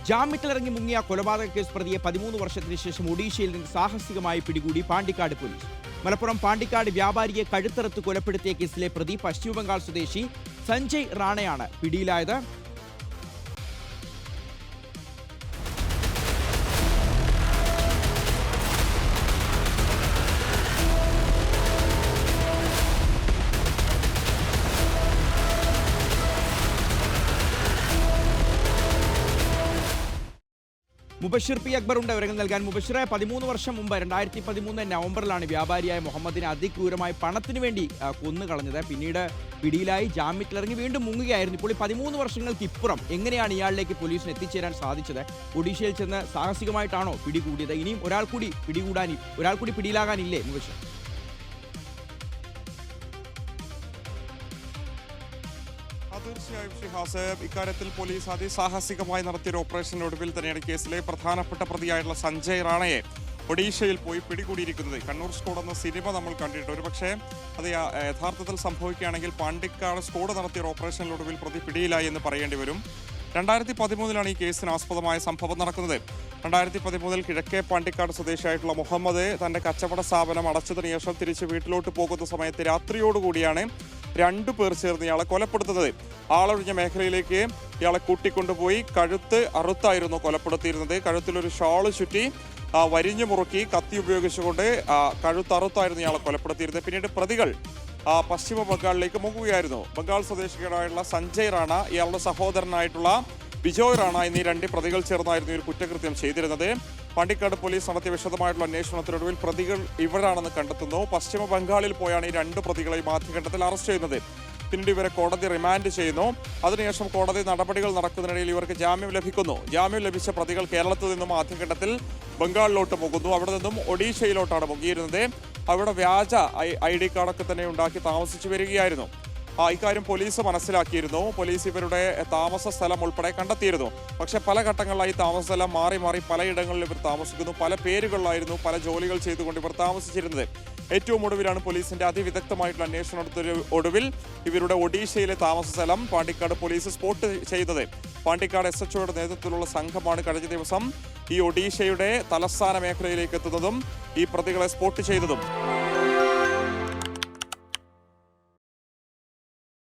ജാമ്യത്തിലിറങ്ങി മുങ്ങിയ കൊലപാതക കേസ് പ്രതിയെ 13 വർഷത്തിന് ശേഷം ഒഡീഷയിൽ നിന്ന് സാഹസികമായി പിടികൂടി പാണ്ടിക്കാട് പോലീസ്. മലപ്പുറം പാണ്ടിക്കാട് വ്യാപാരിയെ കഴുത്തറുത്ത് കൊലപ്പെടുത്തിയ കേസിലെ പ്രതി പശ്ചിമബംഗാൾ സ്വദേശി സഞ്ജയ് റാണയാണ് പിടിയിലായത്. മുബഷിർ പി അക്ബർ ഉണ്ട് വിവരങ്ങൾ നൽകാൻ. മുബഷിറെ, 13 വർഷം മുമ്പ് 2013 നവംബറിലാണ് വ്യാപാരിയായ മുഹമ്മദിനെ അതിക്രൂരമായി പണത്തിനു വേണ്ടി കൊന്നുകളഞ്ഞത്. പിന്നീട് പിടിയിലായി ജാമ്യത്തിലിറങ്ങി വീണ്ടും മുങ്ങുകയായിരുന്നു. ഇപ്പോൾ 13 വർഷങ്ങൾക്ക് ഇപ്പുറം എങ്ങനെയാണ് ഇയാളിലേക്ക് പോലീസിന് എത്തിച്ചേരാൻ സാധിച്ചത്? ഒഡീഷയിൽ ചെന്ന് സാഹസികമായിട്ടാണോ പിടികൂടിയത്? ഇനിയും ഒരാൾ കൂടി പിടിയിലാകാനില്ലേ മുബഷിർ? തീർച്ചയായും ഷിഹാസ്, ഇക്കാര്യത്തിൽ പോലീസ് അതിസാഹസികമായി നടത്തിയ ഓപ്പറേഷനൊടുവിൽ തന്നെയാണ് കേസിലെ പ്രധാനപ്പെട്ട പ്രതിയായിട്ടുള്ള സഞ്ജയ് റാണയെ ഒഡീഷയിൽ പോയി പിടികൂടിയിരിക്കുന്നത്. കണ്ണൂർ സ്ക്വാഡ് എന്ന സിനിമ നമ്മൾ കണ്ടിട്ട് ഒരുപക്ഷെ അത് യഥാർത്ഥത്തിൽ സംഭവിക്കുകയാണെങ്കിൽ പാണ്ടിക്കാട് സ്ക്വാഡ് നടത്തിയ ഓപ്പറേഷനിലൊടുവിൽ പ്രതി പിടിയിലായി എന്ന് പറയേണ്ടി വരും. 2013 ഈ കേസിന് ആസ്പദമായ സംഭവം നടക്കുന്നത്. 2013 കിഴക്കേ പാണ്ടിക്കാട് സ്വദേശിയായിട്ടുള്ള മുഹമ്മദ് തന്റെ കച്ചവട സ്ഥാപനം അടച്ചതിനു ശേഷം തിരിച്ച് വീട്ടിലോട്ട് പോകുന്ന സമയത്ത് രാത്രിയോടുകൂടിയാണ് 2 പേർ ചേർന്ന് ഇയാളെ കൊലപ്പെടുത്തുന്നത്. ആളൊഴിഞ്ഞ മേഖലയിലേക്ക് ഇയാളെ കൂട്ടിക്കൊണ്ടുപോയി കഴുത്ത് അറുത്തായിരുന്നു കൊലപ്പെടുത്തിയിരുന്നത്. കഴുത്തിലൊരു ഷാള് ചുറ്റി വരിഞ്ഞു മുറുക്കി കത്തി ഉപയോഗിച്ചുകൊണ്ട് കഴുത്തറുത്തായിരുന്നു ഇയാളെ കൊലപ്പെടുത്തിയിരുന്നത്. പിന്നീട് പ്രതികൾ പശ്ചിമ ബംഗാളിലേക്ക് മുങ്ങുകയായിരുന്നു. ബംഗാൾ സ്വദേശികളായിട്ടുള്ള സഞ്ജയ് റാണ, ഇയാളുടെ സഹോദരനായിട്ടുള്ള ബിജോയ് റാണ എന്നീ 2 പ്രതികൾ ചേർന്നായിരുന്നു ഒരു കുറ്റകൃത്യം ചെയ്തിരുന്നത്. പാണ്ടിക്കാട് പോലീസ് നടത്തിയ വിശദമായിട്ടുള്ള അന്വേഷണത്തിനൊടുവിൽ പ്രതികൾ ഇവരാണെന്ന് കണ്ടെത്തുന്നു. പശ്ചിമ ബംഗാളിൽ പോയാണ് ഈ 2 പ്രതികളെയും ആദ്യഘട്ടത്തിൽ അറസ്റ്റ് ചെയ്യുന്നത്. പിന്നീട് ഇവരെ കോടതി റിമാൻഡ് ചെയ്യുന്നു. അതിനുശേഷം കോടതി നടപടികൾ നടക്കുന്നതിനിടയിൽ ഇവർക്ക് ജാമ്യം ലഭിക്കുന്നു. ജാമ്യം ലഭിച്ച പ്രതികൾ കേരളത്തിൽ നിന്നും ആദ്യഘട്ടത്തിൽ ബംഗാളിലോട്ട് പോകുന്നു. അവിടെ നിന്നും ഒഡീഷയിലോട്ടാണ് മുങ്ങിയിരുന്നത്. അവിടെ വ്യാജ ID കാർഡൊക്കെ തന്നെ ഉണ്ടാക്കി താമസിച്ചു വരികയായിരുന്നു. ഇക്കാര്യം പോലീസ് മനസ്സിലാക്കിയിരുന്നു. പോലീസ് ഇവരുടെ താമസ സ്ഥലം ഉൾപ്പെടെ കണ്ടെത്തിയിരുന്നു. പക്ഷെ പല ഘട്ടങ്ങളിലായി താമസ സ്ഥലം മാറി മാറി പലയിടങ്ങളിൽ ഇവർ താമസിക്കുന്നു. പല പേരുകളിലായിരുന്നു പല ജോലികൾ ചെയ്തുകൊണ്ട് ഇവർ താമസിച്ചിരുന്നത്. ഏറ്റവും ഒടുവിലാണ് പോലീസിന്റെ അതിവിദഗ്ധമായിട്ടുള്ള അന്വേഷണത്തിന് ഒടുവിൽ ഇവരുടെ ഒഡീഷയിലെ താമസ സ്ഥലം പാണ്ടിക്കാട് പോലീസ് സ്പോട്ട് ചെയ്തത്. പാണ്ടിക്കാട് SHOയുടെ നേതൃത്വത്തിലുള്ള സംഘമാണ് കഴിഞ്ഞ ദിവസം ഈ ഒഡീഷയുടെ തലസ്ഥാന മേഖലയിലേക്ക് എത്തുന്നതും ഈ പ്രതികളെ സ്പോട്ട് ചെയ്തതും.